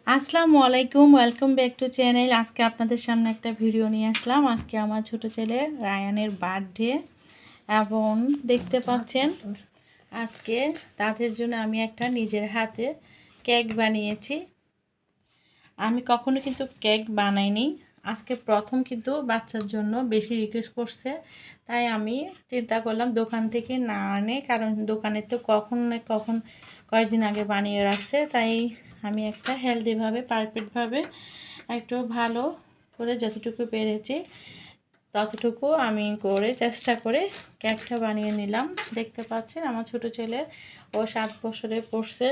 আসসালামু আলাইকুম, welcome back to channel. আজকে আপনাদের সামনে একটা ভিডিও নিয়ে আসলাম। আজকে আমার ছোট ছেলে রায়ানের বার্থডে এবং দেখতে পাচ্ছেন আজকে তাদের জন্য আমি একটা নিজের হাতে কেক বানিয়েছি। আমি কখনো কিন্তু কেক বানাইনি, আজকে প্রথম কিন্তু বাচ্চার জন্য বেশি রিকোয়েস্ট করছে, তাই আমি চিন্তা করলাম দোকান থেকে না আনে, কারণ দোকানে তো কখন কয়েকদিন আগে বানিয়ে রাখছে। তাই আমি একটা হেলদিভাবে পারফেক্টভাবে একটু ভালো করে যতটুকু পেরেছি ততটুকু আমি করে চেষ্টা করে কেকটা বানিয়ে নিলাম। দেখতে পাচ্ছেন আমার ছোট ছেলে ও 7 বছরে পড়ছে।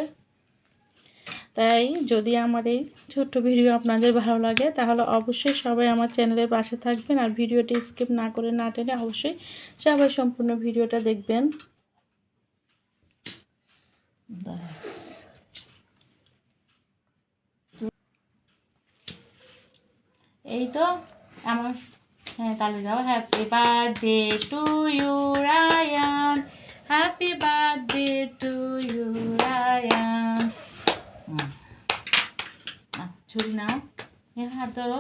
তাই যদি আমার এই ছোট্ট ভিডিও আপনাদের ভালো লাগে তাহলে অবশ্যই সবাই আমার চ্যানেলের পাশে থাকবেন, আর ভিডিওটি স্কিপ না করে না টেনে অবশ্যই সবাই সম্পূর্ণ ভিডিওটা দেখবেন। এই তো আমার তাহলে যাও। Happy birthday to you Rayan, happy birthday to you Rayan. ছুরি নাও, হাত ধরো।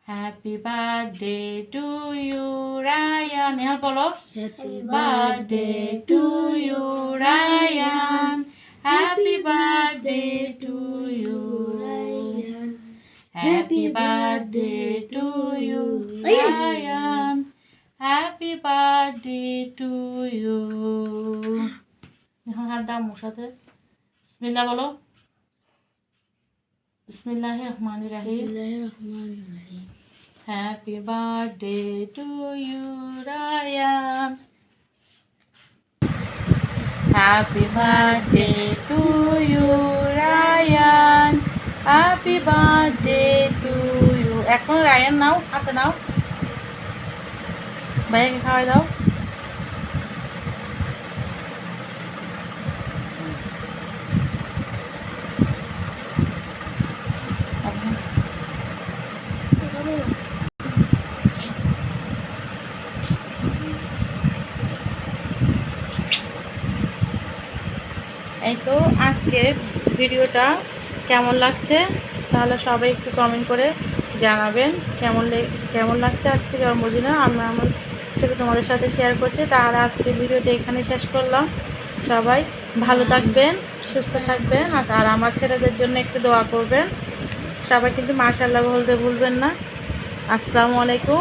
Happy birthday to you Rayan, এবার বলো happy birthday to you Rayan, happy birthday to you Rayan, happy birthday to you Rayan, happy birthday to you. এখন হাত দাও মুখ সাথে, বিসমিল্লাহ বলো। বিসমিল্লাহির রহমানির রহিম। Happy birthday to you Rayan, happy birthday to you Rayan, happy birthday to you. এখন রায়ান নাও, হাতে নাও, ভাইয়াকে খাওয়াই দাও। এই তো আজকের ভিডিওটা কেমন লাগছে তাহলে সবাই একটু কমেন্ট করে জানাবেন কেমন লাগছে আজকে জন্মদিনে। আমি আমার সাথে তোমাদের সাথে শেয়ার করছি। তাহলে আজকে ভিডিওটা এখানে শেষ করলাম। সবাই ভালো থাকবেন, সুস্থ থাকবেন, আর আমার ছেলেদের জন্য একটু দোয়া করবেন। সবাই কিন্তু মাশাআল্লাহ বলতে ভুলবেন না। আসসালামু আলাইকুম।